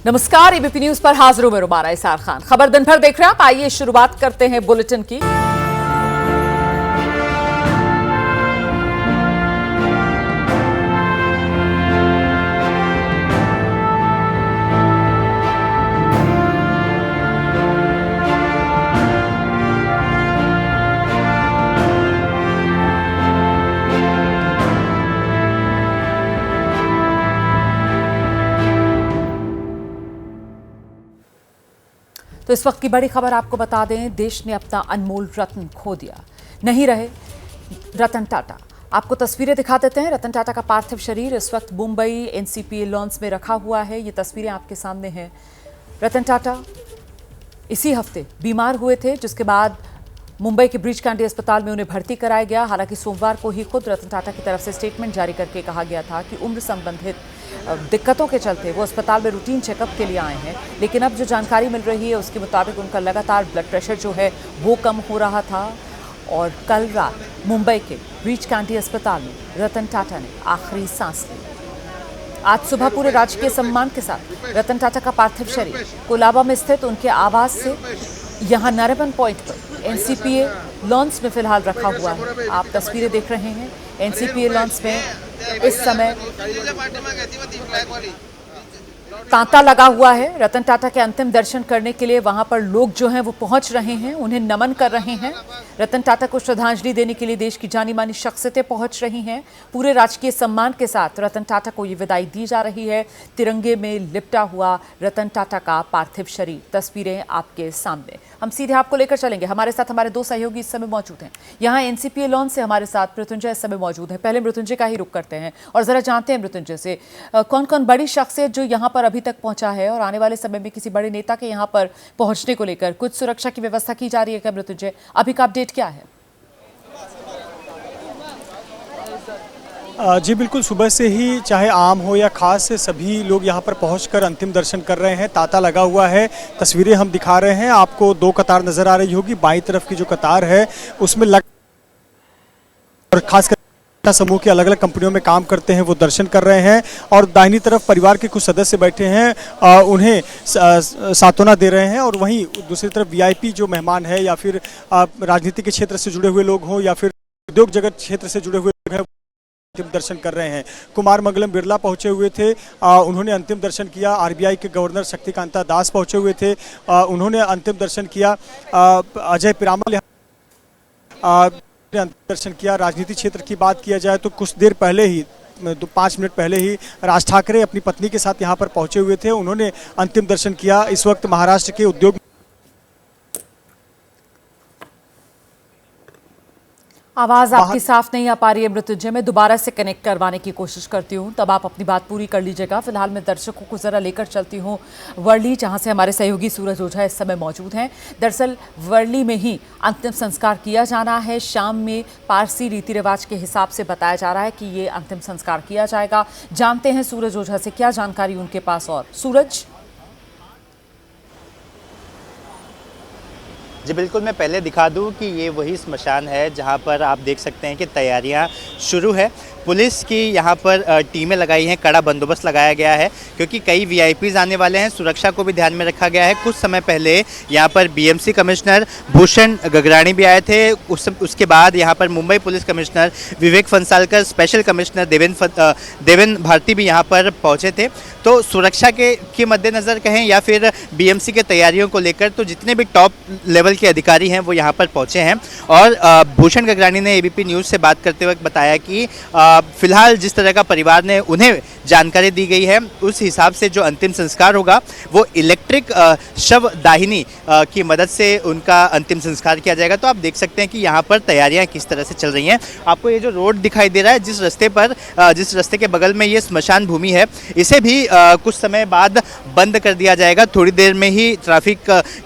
नमस्कार, ABP news पर हाजिर हूं मैं रुबारा इसार खान। खबर दिन भर देख रहे हैं आप। आइए शुरुआत करते हैं बुलेटिन की। तो इस वक्त की बड़ी खबर आपको बता दें, देश ने अपना अनमोल रत्न खो दिया। नहीं रहे रतन टाटा। आपको तस्वीरें दिखा देते हैं। रतन टाटा का पार्थिव शरीर इस वक्त मुंबई एनसीपीए लॉन्स में रखा हुआ है। ये तस्वीरें आपके सामने हैं। रतन टाटा इसी हफ्ते बीमार हुए थे, जिसके बाद मुंबई के ब्रीच कैंडी अस्पताल में उन्हें भर्ती कराया गया। हालांकि सोमवार को ही खुद रतन टाटा की तरफ से स्टेटमेंट जारी करके कहा गया था कि उम्र संबंधित दिक्कतों के चलते वो अस्पताल में रूटीन चेकअप के लिए आए हैं। लेकिन अब जो जानकारी मिल रही है उसके मुताबिक उनका लगातार ब्लड प्रेशर जो है वो कम हो रहा था और कल रात मुंबई के ब्रीच कैंडी अस्पताल में रतन टाटा ने आखिरी सांस ली। आज सुबह पूरे राजकीय सम्मान के साथ रतन टाटा का पार्थिव शरीर कोलाबा में स्थित उनके आवास से यहाँ नारेबन पॉइंट पर एनसीपीए लॉन्स में फिलहाल रखा हुआ है। आप तस्वीरें देख रहे हैं। एनसीपीए लॉन्स में इस समय तांता लगा हुआ है। रतन टाटा के अंतिम दर्शन करने के लिए वहां पर लोग जो हैं वो पहुंच रहे हैं, उन्हें नमन कर रहे हैं। रतन टाटा को श्रद्धांजलि देने के लिए देश की जानी मानी शख्सियतें पहुंच रही हैं। पूरे राजकीय सम्मान के साथ रतन टाटा को ये विदाई दी जा रही है। तिरंगे में लिपटा हुआ रतन टाटा का पार्थिव शरीर, तस्वीरें आपके सामने। हम सीधे आपको लेकर चलेंगे। हमारे साथ हमारे दो सहयोगी इस समय मौजूद हैं। यहाँ एनसीपीए लॉन से हमारे साथ मृत्युंजय इस समय मौजूद है। पहले मृत्युंजय का ही रुख करते हैं और जरा जानते हैं मृत्युंजय से कौन कौन बड़ी शख्सियत जो यहाँ पर अभी तक पहुंचा है और आने वाले समय में किसी बड़े नेता के यहाँ पर पहुंचने को लेकर कुछ सुरक्षा की व्यवस्था की जा रही है क्या मृत्युंजय? अभी का अपडेट क्या है? जी बिल्कुल, सुबह से ही चाहे आम हो या खास से सभी लोग यहाँ पर पहुंचकर अंतिम दर्शन कर रहे हैं। तांता लगा हुआ है। तस्वीरें हम दिखा रहे हैं आपको। दो कतार नजर आ रही होगी। बाईं तरफ की जो कतार है उसमें और खासकर समूह की अलग अलग कंपनियों में काम करते हैं वो दर्शन कर रहे हैं और दाहिनी तरफ परिवार के कुछ सदस्य बैठे हैं, उन्हें सांत्वना दे रहे हैं। और वहीं दूसरी तरफ वीआईपी जो मेहमान है या फिर राजनीति के क्षेत्र से जुड़े हुए लोग हों या फिर उद्योग जगत क्षेत्र से जुड़े हुए लोग हैं, अंतिम दर्शन कर रहे हैं। कुमार मंगलम बिरला पहुंचे हुए थे, उन्होंने अंतिम दर्शन किया। आरबीआई के गवर्नर शक्तिकांता दास पहुंचे हुए थे, उन्होंने अंतिम दर्शन किया। अजय पिरामल अंतिम दर्शन किया। राजनीति क्षेत्र की बात किया जाए तो कुछ देर पहले ही 5 मिनट पहले ही राज ठाकरे अपनी पत्नी के साथ यहां पर पहुंचे हुए थे, उन्होंने अंतिम दर्शन किया। इस वक्त महाराष्ट्र के उद्योग आवाज आपकी साफ नहीं आ पा रही है मृत्युंजय। मैं दोबारा से कनेक्ट करवाने की कोशिश करती हूँ, तब आप अपनी बात पूरी कर लीजिएगा। फिलहाल मैं दर्शकों को जरा लेकर चलती हूँ वर्ली, जहाँ से हमारे सहयोगी सूरज ओझा इस समय मौजूद हैं। दरअसल वर्ली में ही अंतिम संस्कार किया जाना है। शाम में पारसी रीति रिवाज के हिसाब से बताया जा रहा है कि ये अंतिम संस्कार किया जाएगा। जानते हैं सूरज ओझा से क्या जानकारी उनके पास। और सूरज जी बिल्कुल, मैं पहले दिखा दूं कि ये वही स्मशान है जहां पर आप देख सकते हैं कि तैयारियां शुरू है। पुलिस की यहाँ पर टीमें लगाई हैं, कड़ा बंदोबस्त लगाया गया है क्योंकि कई वीआईपीज़ आने वाले हैं। सुरक्षा को भी ध्यान में रखा गया है। कुछ समय पहले यहाँ पर बीएमसी कमिश्नर भूषण गगरानी भी आए थे। उसके बाद यहाँ पर मुंबई पुलिस कमिश्नर विवेक फंसालकर, स्पेशल कमिश्नर देवेन भारती भी यहाँ पर पहुँचे थे। तो सुरक्षा के मद्देनज़र कहें या फिर बीएमसी के तैयारियों को लेकर तो जितने भी टॉप लेवल के अधिकारी हैं वो यहाँ पर पहुँचे हैं। और भूषण गगरानी ने एबीपी न्यूज़ से बात करते वक्त बताया कि फिलहाल जिस तरह का परिवार ने उन्हें जानकारी दी गई है उस हिसाब से जो अंतिम संस्कार होगा वो इलेक्ट्रिक शव दाहिनी की मदद से उनका अंतिम संस्कार किया जाएगा। तो आप देख सकते हैं कि यहाँ पर तैयारियां किस तरह से चल रही हैं। आपको ये जो रोड दिखाई दे रहा है, जिस रास्ते के बगल में ये स्मशान भूमि है, इसे भी कुछ समय बाद बंद कर दिया जाएगा। थोड़ी देर में ही ट्रैफिक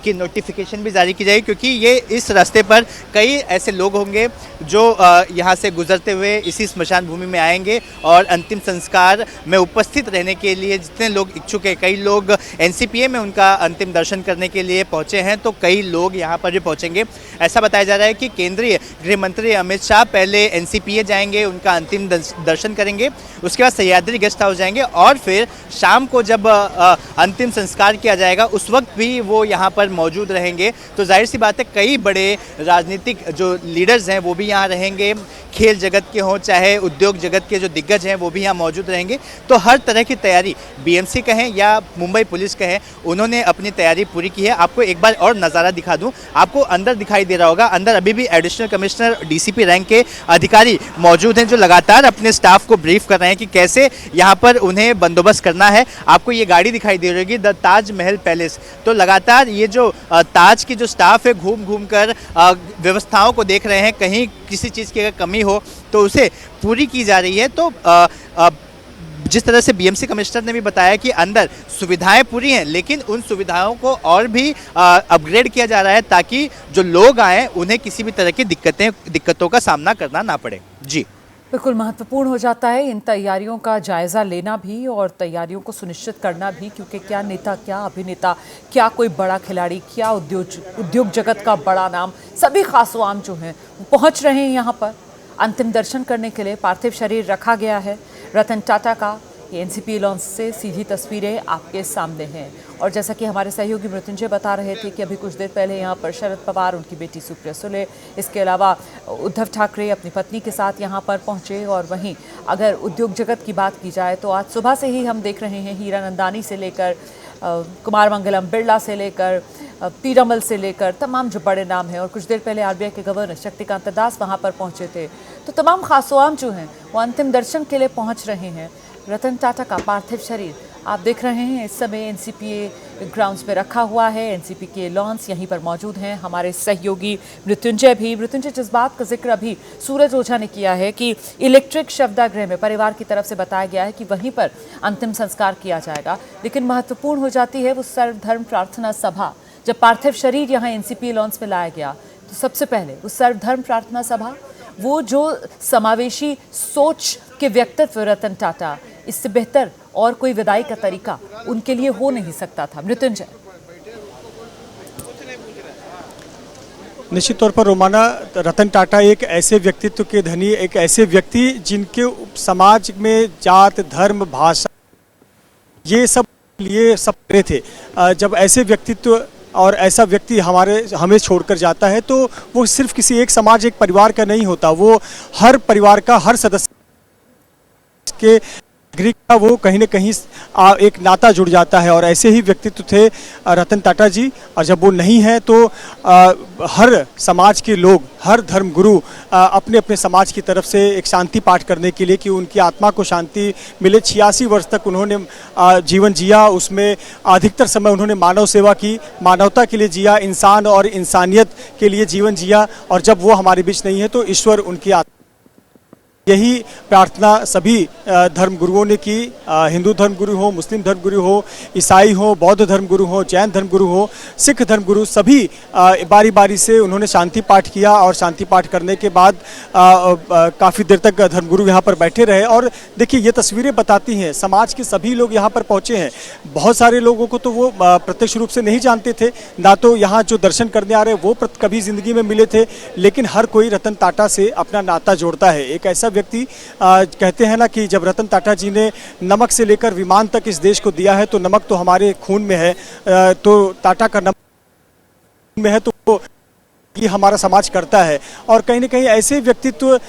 की नोटिफिकेशन भी जारी की जाएगी चाहिए, क्योंकि ये इस रास्ते पर कई ऐसे लोग होंगे जो यहाँ से गुजरते हुए इसी स्मशान भूमि में आएंगे और अंतिम संस्कार में उपस्थित रहने के लिए जितने लोग इच्छुक हैं, कई लोग एनसीपीए में उनका अंतिम दर्शन करने के लिए पहुँचे हैं, तो कई लोग यहाँ पर भी पहुँचेंगे। ऐसा बताया जा रहा है कि केंद्रीय गृह मंत्री अमित शाह पहले एनसीपीए जाएंगे, उनका अंतिम दर्शन करेंगे, उसके बाद सह्याद्री गेस्ट हाउस जाएंगे और फिर शाम को जब अंतिम संस्कार किया जाएगा उस वक्त भी वो यहाँ पर मौजूद रहेंगे। तो जाहिर सी बात है कई बड़े राजनीतिक जो लीडर्स हैं वो भी यहाँ रहेंगे, खेल जगत के हों चाहे उद्योग जगत के जो दिग्गज हैं वो भी यहाँ मौजूद रहेंगे। तो हर तरह की तैयारी बीएमसी कहें या मुंबई पुलिस कहें, उन्होंने अपनी तैयारी पूरी की है। आपको एक बार और नज़ारा दिखा दूं, आपको अंदर दिखाई दे रहा होगा, अंदर अभी भी एडिशनल कमिश्नर डीसीपी रैंक के अधिकारी मौजूद हैं जो लगातार अपने स्टाफ को ब्रीफ कर रहे हैं कि कैसे यहाँ पर उन्हें बंदोबस्त करना है। आपको ये गाड़ी दिखाई दे रही होगी, द ताज महल पैलेस। तो लगातार ये जो ताज की जो स्टाफ है घूम घूम कर व्यवस्थाओं को देख रहे हैं, कहीं किसी चीज़ की अगर कमी हो तो उसे पूरी की जा रही है। तो जिस तरह से बीएमसी कमिश्नर ने भी बताया कि अंदर सुविधाएं पूरी हैं, लेकिन उन सुविधाओं को और भी अपग्रेड किया जा रहा है ताकि जो लोग आए उन्हें किसी भी तरह की दिक्कतों का सामना करना ना पड़े। जी बिल्कुल महत्वपूर्ण हो जाता है इन तैयारियों का जायजा लेना भी और तैयारियों को सुनिश्चित करना भी, क्योंकि क्या नेता, क्या अभिनेता, क्या कोई बड़ा खिलाड़ी, क्या उद्योग जगत का बड़ा नाम, सभी खासो आम जो हैं पहुंच रहे हैं यहाँ पर अंतिम दर्शन करने के लिए। पार्थिव शरीर रखा गया है रतन टाटा का। ये एनसीपी लॉन्च से सीधी तस्वीरें आपके सामने हैं और जैसा कि हमारे सहयोगी मृत्युंजय बता रहे थे कि अभी कुछ देर पहले यहाँ पर शरद पवार, उनकी बेटी सुप्रिया सुले, इसके अलावा उद्धव ठाकरे अपनी पत्नी के साथ यहाँ पर पहुँचे। और वहीं अगर उद्योग जगत की बात की जाए तो आज सुबह से ही हम देख रहे हैं हीरानंदानी से लेकर कुमार मंगलम बिरला से लेकर पीरामल से लेकर तमाम जो बड़े नाम हैं, और कुछ देर पहले आरबीआई के गवर्नर शक्तिकांत दास वहाँ पर पहुँचे थे। तो तमाम खासोआम जो हैं वो अंतिम दर्शन के लिए पहुँच रहे हैं। रतन टाटा का पार्थिव शरीर आप देख रहे हैं इस समय एनसीपीए ग्राउंड्स पे रखा हुआ है। एनसीपी के लॉन्स यहीं पर मौजूद हैं, हमारे सहयोगी मृत्युंजय भी। मृत्युंजय, जिस बात का जिक्र अभी सूरज ओझा ने किया है कि इलेक्ट्रिक शवदाह में परिवार की तरफ से बताया गया है कि वहीं पर अंतिम संस्कार किया जाएगा, लेकिन महत्वपूर्ण हो जाती है वो सर्वधर्म प्रार्थना सभा। जब पार्थिव शरीर यहाँ एनसीपी लॉन्स में लाया गया तो सबसे पहले वो सर्वधर्म प्रार्थना सभा, वो जो समावेशी सोच के व्यक्तित्व रतन टाटा, इससे बेहतर और कोई विदाई का तरीका उनके लिए हो नहीं सकता था। मृत्युंजय, निश्चित तौर पर रोमाना, रतन टाटा एक ऐसे व्यक्तित्व के धनी, एक ऐसे व्यक्ति जिनके समाज में जात, धर्म, भाषा ये सब रहे थे। जब ऐसे व्यक्तित्व और ऐसा व्यक्ति हमें छोड़कर जाता है तो वो सिर्फ किसी एक समाज, एक परिवार का नहीं होता, वो हर परिवार का हर सदस्य के का वो कहीं न कहीं एक नाता जुड़ जाता है। और ऐसे ही व्यक्तित्व थे रतन टाटा जी। और जब वो नहीं है तो हर समाज के लोग, हर धर्म गुरु अपने अपने समाज की तरफ से एक शांति पाठ करने के लिए कि उनकी आत्मा को शांति मिले। 86 वर्ष तक उन्होंने जीवन जिया, उसमें अधिकतर समय उन्होंने मानव सेवा की, मानवता के लिए जिया, इंसान और इंसानियत के लिए जीवन जिया। और जब वो हमारे बीच नहीं है तो ईश्वर उनकी आत्मा, यही प्रार्थना सभी धर्म गुरुओं ने की। हिंदू धर्म गुरु हो, मुस्लिम धर्म गुरु हो, ईसाई हो, बौद्ध धर्म गुरु हो, जैन धर्म गुरु हो, सिख धर्म गुरु, सभी बारी बारी से उन्होंने शांति पाठ किया। और शांति पाठ करने के बाद काफ़ी देर तक धर्मगुरु यहाँ पर बैठे रहे। और देखिए, ये तस्वीरें बताती हैं, समाज के सभी लोग यहाँ पर पहुँचे हैं। बहुत सारे लोगों को तो वो प्रत्यक्ष रूप से नहीं जानते थे, ना तो यहाँ जो दर्शन करने आ रहे वो कभी ज़िंदगी में मिले थे, लेकिन हर कोई रतन टाटा से अपना नाता जोड़ता है। एक ऐसा व्यक्ति, कहते हैं ना कि जब रतन टाटा जी ने नमक से लेकर विमान तक इस देश को दिया है तो नमक तो हमारे खून में है, तो टाटा का नमक में है तो वो ये हमारा समाज करता है। और कहीं न कहीं ऐसे व्यक्तित्व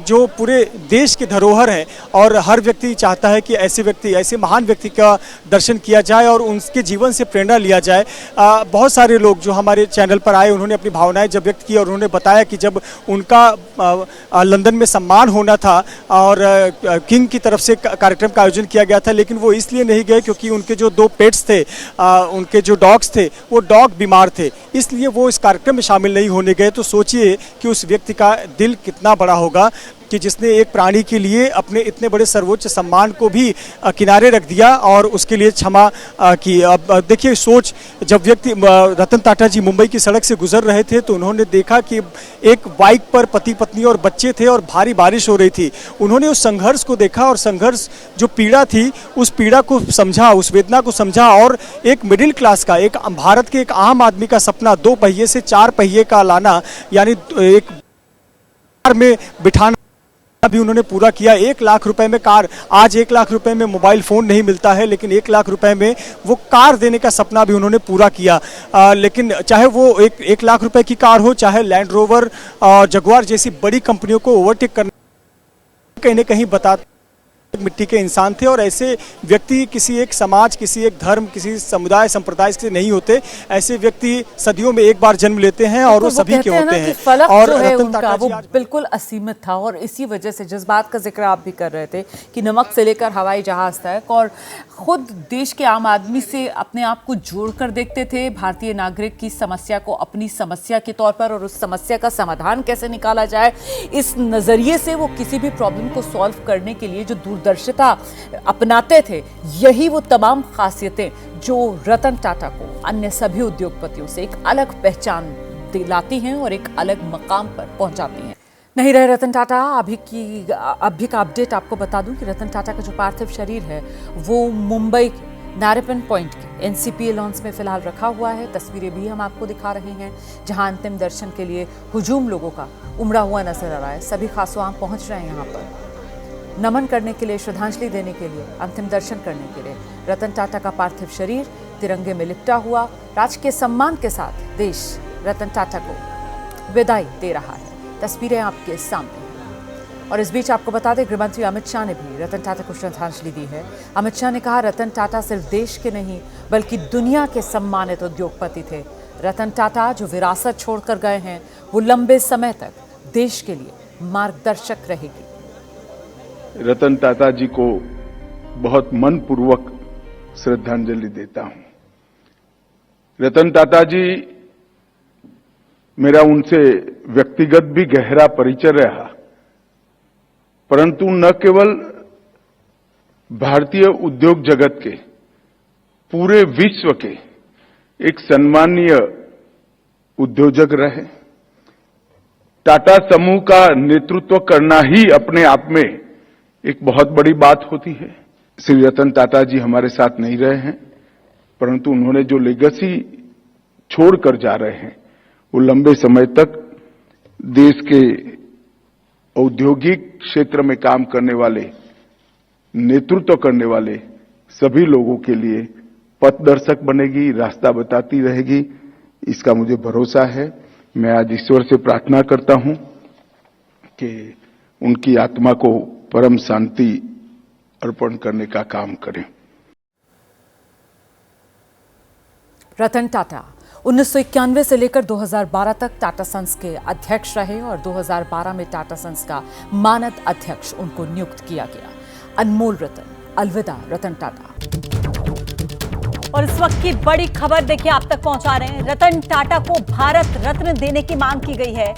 जो पूरे देश के धरोहर हैं और हर व्यक्ति चाहता है कि ऐसे व्यक्ति, ऐसे महान व्यक्ति का दर्शन किया जाए और उनके जीवन से प्रेरणा लिया जाए। बहुत सारे लोग जो हमारे चैनल पर आए, उन्होंने अपनी भावनाएं जब व्यक्त की और उन्होंने बताया कि जब उनका लंदन में सम्मान होना था और किंग की तरफ से कार्यक्रम का आयोजन किया गया था, लेकिन वो इसलिए नहीं गए क्योंकि उनके जो 2 पेट्स थे, उनके जो डॉग्स थे, वो डॉग बीमार थे, इसलिए वो इस कार्यक्रम में शामिल नहीं होने गए। तो सोचिए कि उस व्यक्ति का दिल कितना बड़ा होगा। कि जिसने एक प्राणी के लिए अपने इतने बड़े सर्वोच्च सम्मान को भी किनारे रख दिया और उसके लिए क्षमा की। अब देखिए सोच, जब व्यक्ति रतन टाटा जी मुंबई की सड़क से गुजर रहे थे तो उन्होंने देखा कि एक बाइक पर पति पत्नी और बच्चे थे और भारी बारिश हो रही थी। उन्होंने उस संघर्ष को देखा और संघर्ष जो पीड़ा थी उस पीड़ा को समझा, उस वेदना को समझा और एक मिडिल क्लास का, एक भारत के एक आम आदमी का सपना 2 पहिए से 4 पहिए का लाना, यानी एक कार में बिठाना भी उन्होंने पूरा किया। 1 लाख रुपए में कार, आज 1 लाख रुपए में मोबाइल फोन नहीं मिलता है, लेकिन 1 लाख रुपए में वो कार देने का सपना भी उन्होंने पूरा किया। लेकिन चाहे वो 1 लाख रुपए की कार हो, चाहे लैंड रोवर और जगुआर जैसी बड़ी कंपनियों को ओवरटेक करना, कहीं न कहीं बता मिट्टी के इंसान थे। और ऐसे व्यक्ति किसी एक समाज, किसी एक धर्म, किसी समुदाय संप्रदाय से नहीं होते। ऐसे व्यक्ति सदियों में एक बार जन्म लेते हैं और वो सभी के होते हैं। फलक और जो है रतन उनका टाटा वो जी आज बिल्कुल असीमित था और इसी वजह से जिस बात का जिक्र आप भी कर रहे थे कि नमक से लेकर हवाई जहाज तक, और खुद देश के आम आदमी से अपने आप को जोड़कर देखते थे, भारतीय नागरिक की समस्या को अपनी समस्या के तौर पर और उस समस्या का समाधान कैसे निकाला जाए, इस नजरिए से वो किसी भी प्रॉब्लम को सॉल्व करने के लिए जो दूरदर्शिता अपनाते थे, यही वो तमाम खासियतें जो रतन टाटा को अन्य सभी उद्योगपतियों से एक अलग पहचान दिलाती हैं और एक अलग मकाम पर पहुंचाती हैं। नहीं रहे रतन टाटा। अभी का अपडेट आपको बता दूं कि रतन टाटा का जो पार्थिव शरीर है वो मुंबई के नारिपन पॉइंट के एनसीपीए लॉन्स में फिलहाल रखा हुआ है। तस्वीरें भी हम आपको दिखा रहे हैं जहां अंतिम दर्शन के लिए हुजूम लोगों का उमड़ा हुआ नजर आ रहा है। सभी खासों पहुंच रहे हैं यहाँ पर नमन करने के लिए, श्रद्धांजलि देने के लिए, अंतिम दर्शन करने के लिए। रतन टाटा का पार्थिव शरीर तिरंगे में लिपटा हुआ, राजकीय सम्मान के साथ देश रतन टाटा को विदाई दे रहा है। तस्वीरें आपके सामने हैं। और इस बीच आपको बता दें, गृहमंत्री अमित शाह ने भी रतन टाटा को श्रद्धांजलि दी है। अमित शाह ने कहा, रतन टाटा सिर्फ देश के नहीं बल्कि दुनिया के सम्मानित उद्योगपति थे। रतन टाटा जो विरासत छोड़कर गए हैं वो लंबे समय तक देश के लिए मार्गदर्शक रहेगी। रतन टाटा जी को बहुत मनपूर्वक श्रद्धांजलि देता हूं। रतन टाटा जी, मेरा उनसे व्यक्तिगत भी गहरा परिचय रहा, परंतु न केवल भारतीय उद्योग जगत के, पूरे विश्व के एक सम्मानीय उद्योजक रहे। टाटा समूह का नेतृत्व करना ही अपने आप में एक बहुत बड़ी बात होती है। श्री रतन टाटा जी हमारे साथ नहीं रहे हैं, परंतु उन्होंने जो लेगेसी छोड़कर जा रहे हैं वो लंबे समय तक देश के औद्योगिक क्षेत्र में काम करने वाले, नेतृत्व करने वाले सभी लोगों के लिए पथदर्शक बनेगी, रास्ता बताती रहेगी, इसका मुझे भरोसा है। मैं आज ईश्वर से प्रार्थना करता हूं कि उनकी आत्मा को परम शांति अर्पण करने का काम करें। रतन टाटा 1991 से लेकर 2012 तक टाटा सन्स के अध्यक्ष रहे और 2012 में टाटा सन्स का मानद अध्यक्ष उनको नियुक्त किया गया। अनमोल रतन, अलविदा रतन टाटा। और इस वक्त की बड़ी खबर देखिए आप तक पहुंचा रहे हैं। रतन टाटा को भारत रत्न देने की मांग की गई है।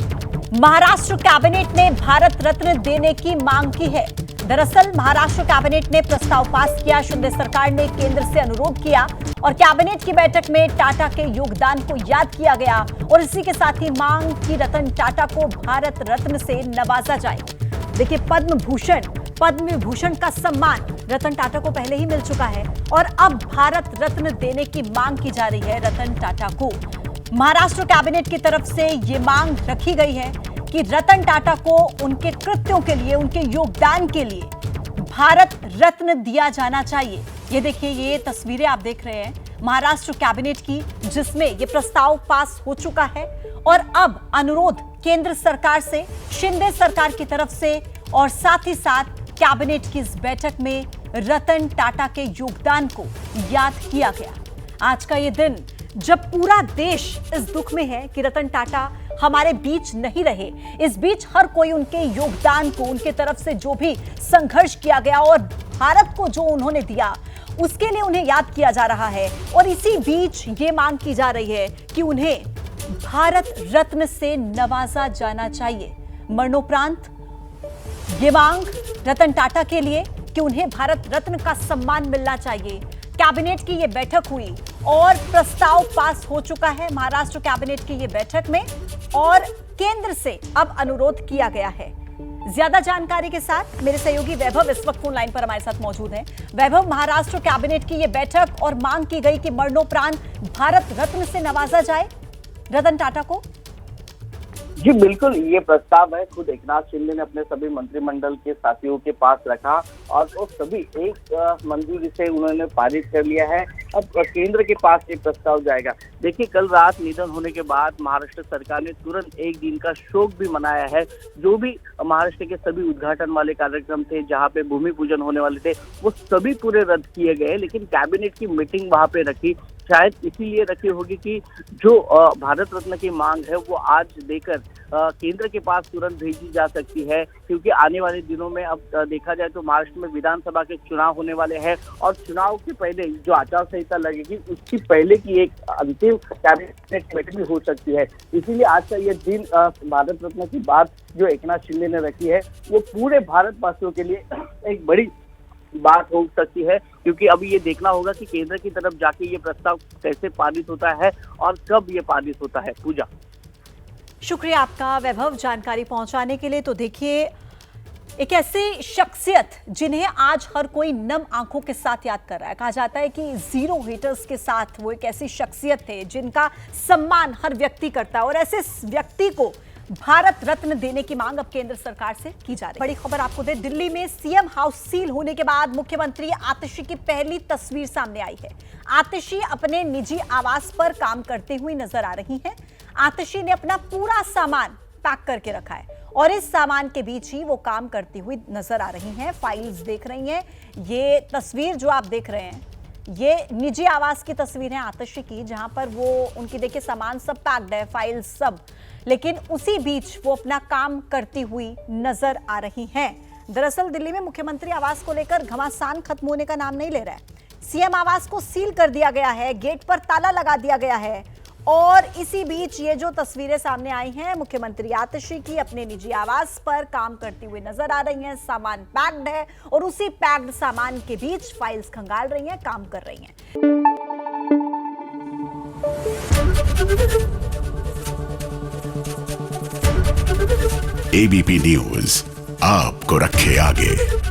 महाराष्ट्र कैबिनेट ने भारत रत्न देने की मांग की है। दरअसल महाराष्ट्र कैबिनेट ने प्रस्ताव पास किया, शिंदे सरकार ने केंद्र से अनुरोध किया और कैबिनेट की बैठक में टाटा के योगदान को याद किया गया और इसी के साथ ही मांग की रतन टाटा को भारत रत्न से नवाजा जाए। देखिए पद्म विभूषण का सम्मान रतन टाटा को पहले ही मिल चुका है और अब भारत रत्न देने की मांग की जा रही है रतन टाटा को। महाराष्ट्र कैबिनेट की तरफ से ये मांग रखी गई है कि रतन टाटा को उनके कृत्यों के लिए, उनके योगदान के लिए भारत रत्न दिया जाना चाहिए। ये देखिए, ये तस्वीरें आप देख रहे हैं महाराष्ट्र कैबिनेट की, जिसमें ये प्रस्ताव पास हो चुका है और अब अनुरोध केंद्र सरकार से, शिंदे सरकार की तरफ से और साथ ही साथ कैबिनेट की इस बैठक में रतन टाटा के योगदान को याद किया गया। आज का ये दिन जब पूरा देश इस दुख में है कि रतन टाटा हमारे बीच नहीं रहे, इस बीच हर कोई उनके योगदान को, उनके तरफ से जो भी संघर्ष किया गया और भारत को जो उन्होंने दिया उसके लिए उन्हें याद किया जा रहा है। और इसी बीच ये मांग की जा रही है कि उन्हें भारत रत्न से नवाजा जाना चाहिए। मरणोपरांत ये मांग रतन टाटा के लिए कि उन्हें भारत रत्न का सम्मान मिलना चाहिए। कैबिनेट की ये बैठक हुई और प्रस्ताव पास हो चुका है महाराष्ट्र कैबिनेट की ये बैठक में, और केंद्र से अब अनुरोध किया गया है। ज्यादा जानकारी के साथ मेरे सहयोगी वैभव इस वक्त फोन लाइन पर हमारे साथ मौजूद हैं। वैभव, महाराष्ट्र कैबिनेट की ये बैठक और मांग की गई कि मरणोपरांत भारत रत्न से नवाजा जाए रतन टाटा को। जी बिल्कुल, ये प्रस्ताव है खुद एकनाथ शिंदे ने अपने सभी मंत्रिमंडल के साथियों के पास रखा और वो सभी एक मंजूरी से उन्होंने पारित कर लिया है। अब केंद्र के पास ये प्रस्ताव जाएगा। देखिए, कल रात निधन होने के बाद महाराष्ट्र सरकार ने तुरंत एक दिन का शोक भी मनाया है। जो भी महाराष्ट्र के सभी उद्घाटन वाले कार्यक्रम थे, जहाँ पे भूमि पूजन होने वाले थे, वो सभी पूरे रद्द किए गए, लेकिन कैबिनेट की मीटिंग वहाँ पे रखी। शायद इसीलिए रखी होगी कि जो भारत रत्न की मांग है वो आज देकर केंद्र के पास तुरंत भेजी जा सकती है, क्योंकि आने वाले दिनों में अब देखा जाए तो महाराष्ट्र में विधानसभा के चुनाव होने वाले हैं और चुनाव के पहले जो आचार संहिता लगेगी उसकी पहले की एक अंतिम कैबिनेट मीटिंग हो सकती है। इसीलिए आज का ये दिन भारत रत्न की बात जो एकनाथ शिंदे ने रखी है वो पूरे भारतवासियों के लिए एक बड़ी बात हो सकती है, क्योंकि अभी ये देखना होगा कि केंद्र की तरफ जाके ये प्रस्ताव कैसे पारित होता है और कब ये पारित होता है। पूजा, शुक्रिया आपका वैभव जानकारी पहुंचाने के लिए। तो देखिए, एक ऐसी शख्सियत जिन्हें आज हर कोई नम आंखों के साथ याद कर रहा है। कहा जाता है कि जीरो हेटर्स के साथ वो एक ऐसी शख्सियत थे जिनका सम्मान हर व्यक्ति करता है, और ऐसे व्यक्ति को भारत रत्न देने की मांग अब केंद्र सरकार से की जा रही है। बड़ी खबर आपको दे, दिल्ली में सीएम हाउस सील होने के बाद मुख्यमंत्री आतिशी की पहली तस्वीर सामने आई है। आतिशी अपने निजी आवास पर काम करते हुए नजर आ रही हैं। आतिशी ने अपना पूरा सामान पैक करके रखा है और इस सामान के बीच ही वो काम करती हुई नजर आ रही हैं। फाइल्स देख रही हैं। ये तस्वीर जो आप देख रहे हैं ये निजी आवास की तस्वीर है आतिशी की, जहां पर वो उनकी देखिए सामान सब पैक्ड है, फाइल्स सब, लेकिन उसी बीच वो अपना काम करती हुई नजर आ रही हैं। दरअसल दिल्ली में मुख्यमंत्री आवास को लेकर घमासान खत्म होने का नाम नहीं ले रहा है। सीएम आवास को सील कर दिया गया है, गेट पर ताला लगा दिया गया है, और इसी बीच ये जो तस्वीरें सामने आई हैं, मुख्यमंत्री आतिशी की अपने निजी आवास पर काम करती हुई नजर आ रही हैं। सामान पैक्ड है और उसी पैक्ड सामान के बीच फाइल्स खंगाल रही हैं, काम कर रही हैं। एबीपी न्यूज आपको रखे आगे।